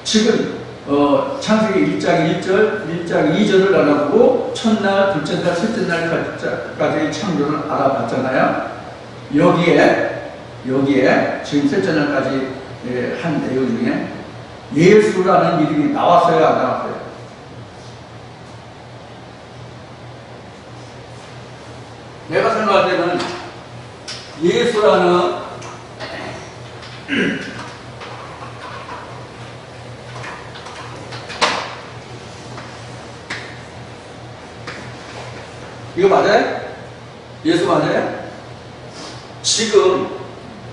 지금 창세기 1장 1절, 1장 2절을 알아보고 첫날, 둘째 날, 셋째 날까지 창조를 알아봤잖아요. 여기에 지금 셋째 날까지 한 내용 중에 예수라는 이름이 나왔어요, 안 나왔어요? 내가 생각할 때는 예수라는 이거 맞아요? 예수 맞아요? 지금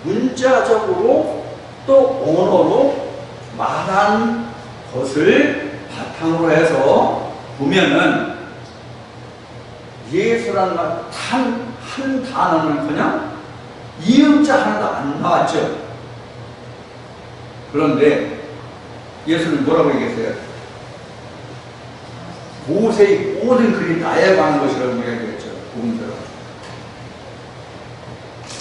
문자적으로 또 언어로 말한 것을 바탕으로 해서 보면은 예수라는 말 한 단어는 그냥 이음자 하나도 안 나왔죠. 그런데 예수는 뭐라고 얘기했어요? 모세의 모든 글이 나에 관한 것이라고 이야기했죠. 복음서로.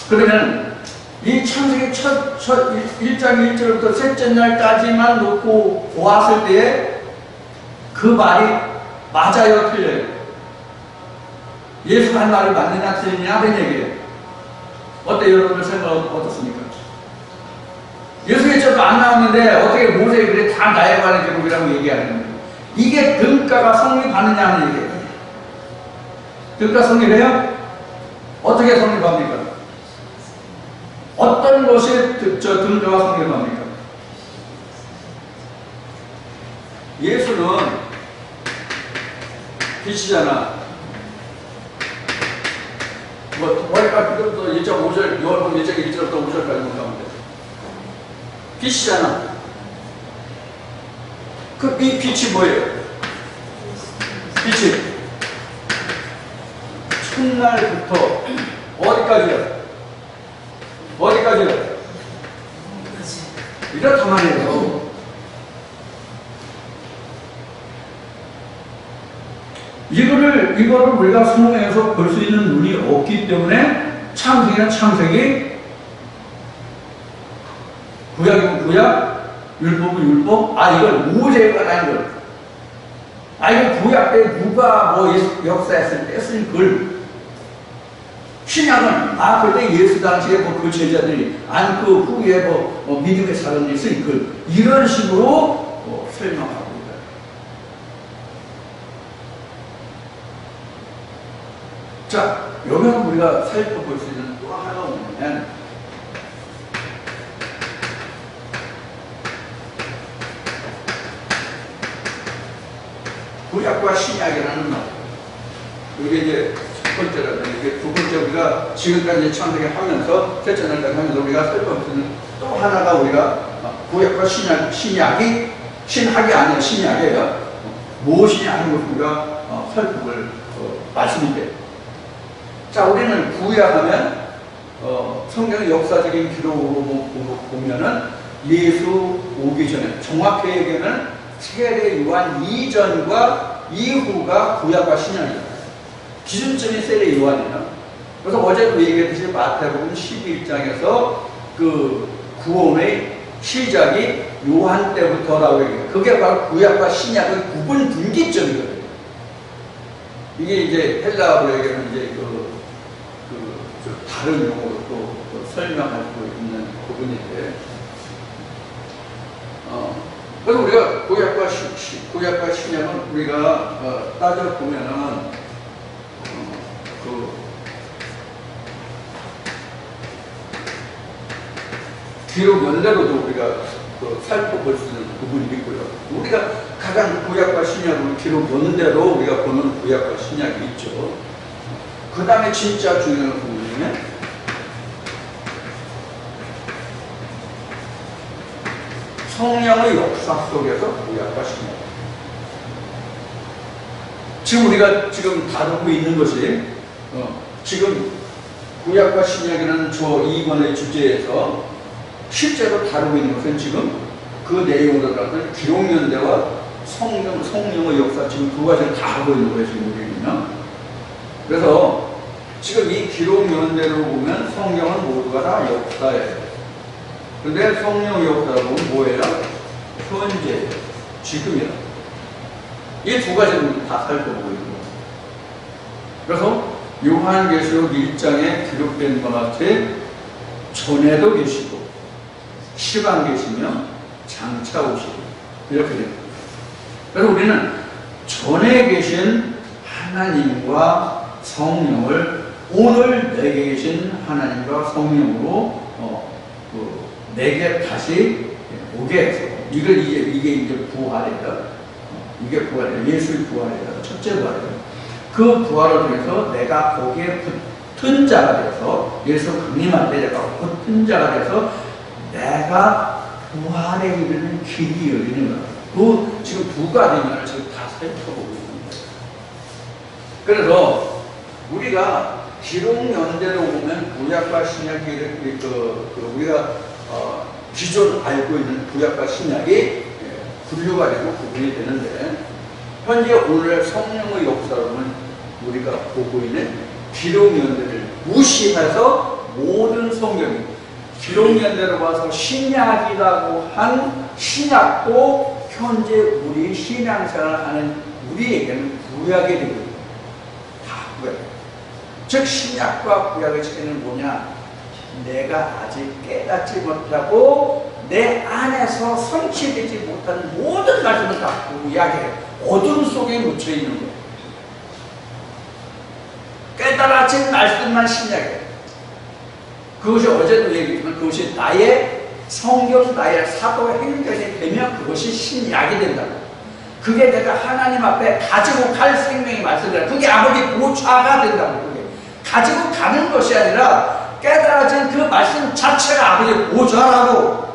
그러면 이 창세기 첫 1장 1절부터 셋째 날까지만 놓고 보았을 때 그 말이 맞아요, 틀려요? 예수 한 말이 맞느냐 틀리냐 하는 얘기예요. 어때, 여러분들 생각 어떻습니까? 예수의 절도 안 나왔는데 어떻게 모세의 글이 다 나에 관한 기록이라고 얘기하는 거예요? 이게 등가가 성립하느냐 하는 얘기예요. 등가 성립해요? 어떻게 성립합니까? 어떤 것이 등가가 성립합니까? 예수는 빛이잖아. 머리까지부터 1.5절, 요한복음 1장 1절부터 5절까지 가면 돼. 빛이잖아. 그 빛이 뭐예요? 빛이 첫날부터 어디까지요? 이렇단 말이에요. 이거를 우리가 성경에서 볼 수 있는 눈이 없기 때문에 창세기는 창세기, 구약이면 구약, 율법은 율법, 이걸 모세에 관한 걸. 이거 구약 때 누가 뭐 역사했을 때 쓴 글. 신약은 그때 예수 당시에 그 제자들이 그 후에 믿음의 사람들이 쓴 글. 이런 식으로 설명하고 있다. 자, 여기서 우리가 살펴볼 수 있는 또 하나가 뭐냐면, 구약과 신약이라는 말. 이게 이제 첫 번째라면, 이게 두 번째 우리가 지금까지 창세기 하면서, 셋째 날까지 하면서 우리가 살펴볼 수 있는 또 하나가 우리가 구약과 신약이 아니라 신약이에요. 무엇이냐 하는 것을 우리가 살펴볼 말씀인데. 자, 우리는 구약하면 성경의 역사적인 기록으로 보면은 예수 오기 전에, 정확히 얘기하면 세례 요한 이전과 이후가 구약과 신약이에요. 기준점이 세례 요한이에요. 그래서 어제도 얘기했듯이 마태복음 11장에서 그 구원의 시작이 요한 때부터라고 얘기해요. 그게 바로 구약과 신약의 구분 분기점이거든요. 이게 이제 헬라어로 얘기하면 이제 다른 용어로 또 설명할 수 있는 부분인데, 그래서 우리가 구약과 신약은 우리가 따져보면은 기록 연대로도 우리가 살펴볼 수 있는 부분이 있고요. 우리가 가장 구약과 신약을 기록 연대로 우리가 보는 구약과 신약이 있죠. 그 다음에 진짜 중요한 부분이네. 성령의 역사 속에서 구약과 신약. 지금 우리가 다루고 있는 것이 지금 구약과 신약이라는 저 2권의 주제에서 실제로 다루고 있는 것은 지금 그 내용으로 따른 기록연대와 성령의 역사, 지금 두 가지를 다 하고 있는 거예요, 지금 우리는요. 그래서 지금 이 기록연대로 보면 성경은 모두가 다 역사예요. 근데 성령 역사라고 보면 뭐예요? 현재, 지금이야. 이 두 가지를 다 살펴보고 있는 거예요. 그래서 요한계시록 1장에 기록된 것 같이 전에도 계시고 시방 계시며 장차 오시고 이렇게 됩니다. 그래서 우리는 전에 계신 하나님과 성령을 오늘 내게 계신 하나님과 성령으로 내게 다시 오게 해서 이게 이제 부활이에요. 이게 부활이에요. 예수의 부활이에요. 첫째 부활이에요. 그 부활을 통해서 내가 거기에 붙은 자가 돼서 예수 강림할 때 내가 붙은 자가 돼서 내가 부활에 이르는 길이 열리는 거예요. 지금 두 가지만을 지금 다 살펴보고 있는 거예요. 그래서 우리가 기록연대로 보면 구약과 신약이 우리가 기존 알고 있는 구약과 신약이 분류가 되고 구분이 되는데, 현재 오늘 성령의 역사로는 우리가 보고 있는 기록연대를 무시해서 모든 성경이 기록연대로 봐서 신약이라고 한 신약도 현재 우리 신앙생활을 하는 우리에게는 구약이 되거든요. 다 구약. 즉 신약과 구약의 차이는 뭐냐? 내가 아직 깨닫지 못하고 내 안에서 성취되지 못하는 모든 말씀은 다 구약의 어둠 속에 묻혀 있는 거예요. 깨달아진 말씀만 신약이에요. 그것이 어제도 얘기했지만 그것이 나의 성경, 나의 사도 행전이 되면 그것이 신약이 된다고. 그게 내가 하나님 앞에 가지고 갈 생명의 말씀이라. 그게 아버지 보좌가 된다고. 그게 가지고 가는 것이 아니라 깨달아진 그 말씀 자체가 아버지 보좌라고.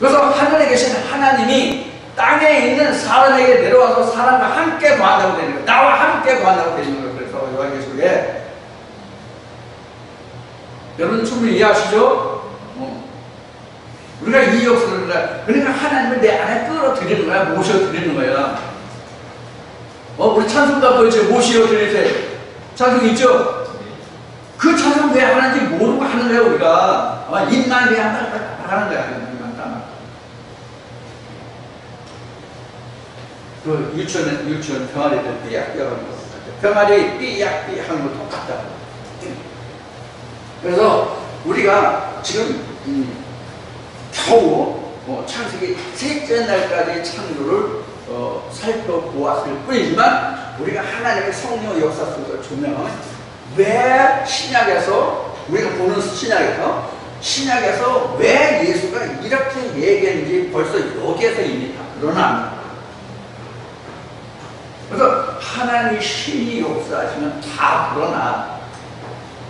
그래서 하늘에 계신 하나님이 땅에 있는 사람에게 내려와서 사람과 함께 거한다고 되는 거예요. 나와 함께 거한다고 되는 거예요. 그래서 요한계시록에 여러분 충분히 이해하시죠? 우리가 이 역사를 그러니까 하나님을 내 안에 끌어들이는 거야, 모셔드리는 거야. 우리 찬송가 도대체 무엇이요? 그래서 찬송 있죠? 그 찬송 왜 하는지 모르고 하는 거예요, 우리가. 아마 입만 왜 하는 거야. 그 유치원 병아리들 삐약삐약 하는 거 같아요. 병아리 삐약삐약 하는 거 똑같다. 그래서 우리가 지금 겨우 창세기 셋째 날까지 창조를 살펴보았을 뿐이지만 우리가 하나님의 성령 역사 속에서 조명하면 왜 신약에서 우리가 보는 신약에서 왜 예수가 이렇게 얘기했는지 벌써 여기에서 이미 다 드러납니다. 그래서 하나님이 신이 역사하시면 다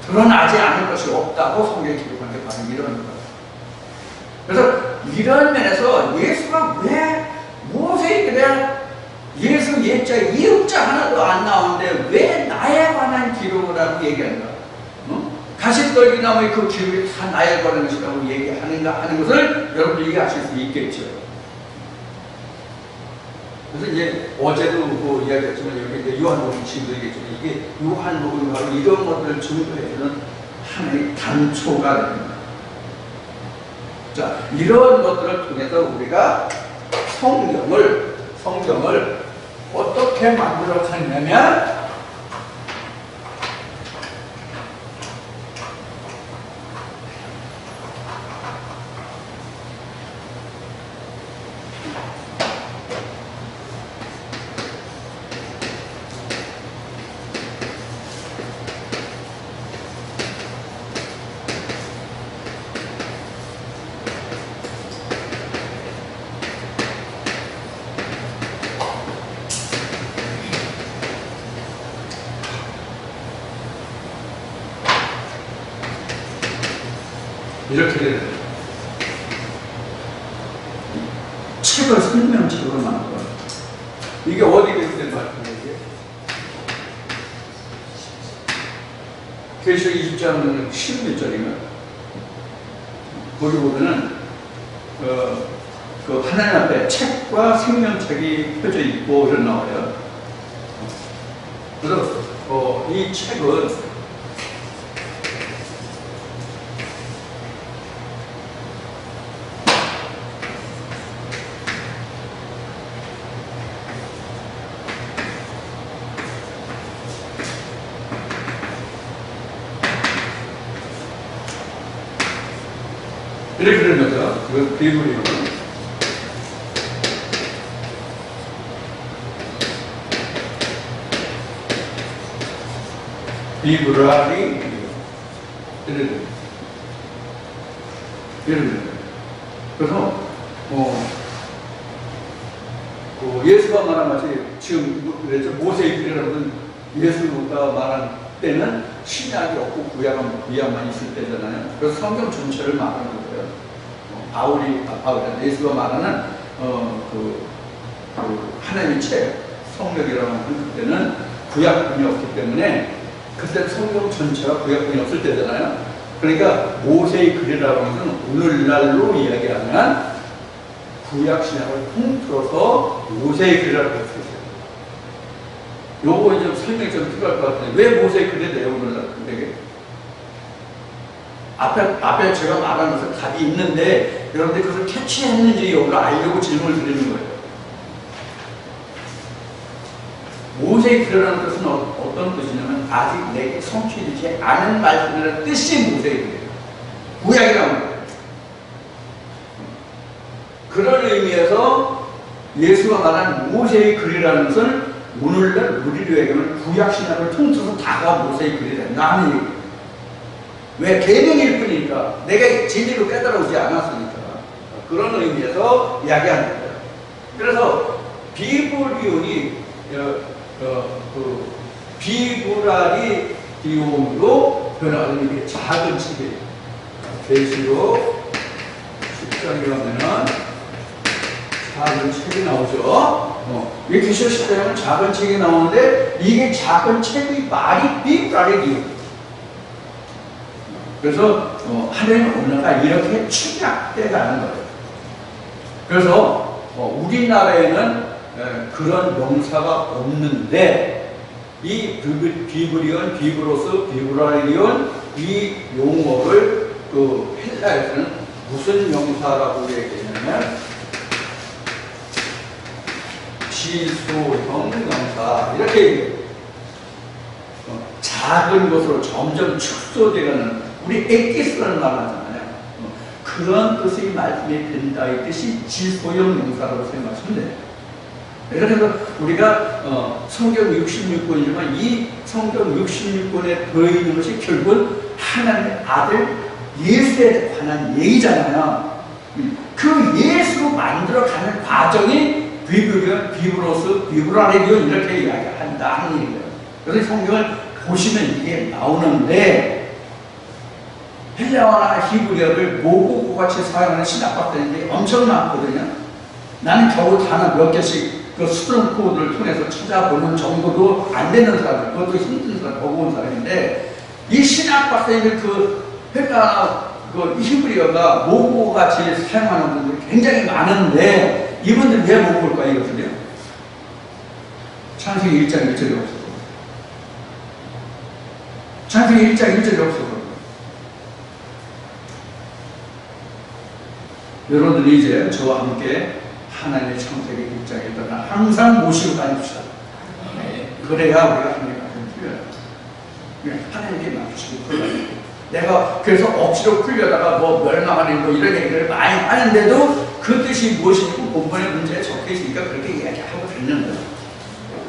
드러나지 않을 것이 없다고 성경에 기록한 게 바로 이런 거예요. 그래서 이런 면에서 예수가 왜 모세에 그래 예수 예자 이음자 하나도 안 나오는데 왜 나에 관한 기록을 하고 얘기하는가? 가시떨기나무의 그 기록이 다 나에 관한 것이라고 얘기하는가 하는 것을 여러분들이 이해하실 수 있겠죠. 그래서 이제 어제도 그 이야기했지만 여기 이제 요한복음 친구도 얘기했지만 이게 요한복음이 바로 이런 것들을 증거해주는 하나의 단초가 됩니다. 자, 이런 것들을 통해서 우리가 성경을 어떻게 만들어 가냐면 이렇게 되는 거예요. 책을 설명책으로 만든 거예요. 이게 어디 기록된 것 같은데, 이게? 계시록 20장 11절이면, 거기 보면은, 그 하나님 앞에 책과 생명책이 펴져 있고, 이런 나와요. 그래서, 이 책은 이렇게 되는 거죠. 그 비블이요. 비브라리 이렇게 되는 거예요. 그래서 예수가 말한 것이 지금 그랬죠. 모세이라는 예수가 말한 때는 신약이 없고 구약만 있을 때잖아요. 그래서 성경 전체를 말하는 거예요. 예수가 말하는 그 하나님의 책 성경이라고 하는 그때는 구약분이 없기 때문에 그때는 성경 전체가 구약분이 없을 때잖아요. 그러니까 모세의 글이라고 하는 것은 오늘날로 이야기하면 구약 신약을 통틀어서 모세의 글이라고 할 수 있어요. 요거 이제 설명이 좀 필요할 것 같은데 왜 모세의 글에 내용을 되게 앞에 제가 말한 것은 답이 있는데 여러분들 그것을 캐치했는지 여부를 알려고 질문을 드리는 거예요. 모세의 글이라는 뜻은 어떤 뜻이냐면 아직 내게 성취되지 않은 말씀이라는 뜻이 모세의 글이에요. 구약이라는 거예요. 그런 의미에서 예수가 말한 모세의 글이라는 것은 오늘날 우리로 얘기하면 구약 신약을 통틀어서 다가 모세의 글이 된다 하는 얘기예요. 왜? 계명일 뿐이니까 내가 진리로 깨달아오지 않았으니까 그런 의미에서 이야기하는 거예요. 그래서 비브리온이 비브라리 디온으로 변화하는 게 작은 책이에요. 계시록 10장에 가면은 작은 책이 나오죠. 이 계시록 10장에는 작은 책이 나오는데 이게 작은 책의 말이 비브라리 디온. 그래서 하나님의 언어가 이렇게 축약돼 가는 거예요. 그래서 우리나라에는 그런 명사가 없는데 이 비브리온, 비브로스, 비브라리온 이 용어를 그 헬라에서는 무슨 명사라고 얘기했냐면 지소형 명사 이렇게 얘기해요. 작은 것으로 점점 축소되어가는 우리 엑기스라는 말 하잖아요. 그런 뜻의 말씀이 된다 이 뜻이 지소형 명사라고 생각하시면 돼요. 그래서 우리가 성경 66권이지만 이 성경 66권에 들어있는 것이 결국은 하나님의 아들 예수에 관한 얘기잖아요. 그 예수로 만들어가는 과정이 비브리온, 비브로스, 비브라리온 이렇게 이야기한다 하는 얘기예요. 그래서 성경을 보시면 이게 나오는데 헬라어나 히브리어를 모국어 같이 사용하는 신학박사님들이 엄청 많거든요. 나는 겨우 단어 몇 개씩 그 스트롱 코드를 통해서 찾아보는 정도도 안 되는 사람, 그것도 힘든 사람, 버거운 사람인데 이 신학박사님들 그 헬라나 그 히브리어가 모국어 같이 사용하는 분들이 굉장히 많은데 이분들 왜 못 볼까 이거든요. 창세기 1장 1절이 없어서. 창세기 1장 1절이 없어서. 여러분들이 이제 저와 함께 하나님의 창세기 1장에 떠나 항상 모시고 다닙시다. 그래야 우리가 하나님께 풀려요. 하나님께 맞추시고 풀려요. 내가 그래서 억지로 풀려다가 뭐 멸망하는 뭐 이런 얘기를 많이 하는데도 그 뜻이 무엇인지 본문의 문제에 적혀 있으니까 그렇게 이야기하고 듣는 거예요.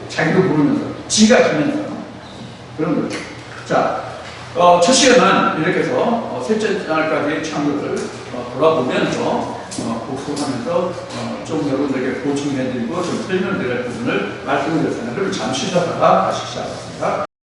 자기도 모르면서, 지가 하면서. 그런 거죠. 자, 첫 시간은 이렇게 해서 셋째 날까지의 창조를 돌아보면서 복습하면서 좀 여러분들에게 보충해드리고 좀 설명드릴 부분을 말씀드렸습니다. 그럼 잠시 쉬다가 다시 시작하겠습니다.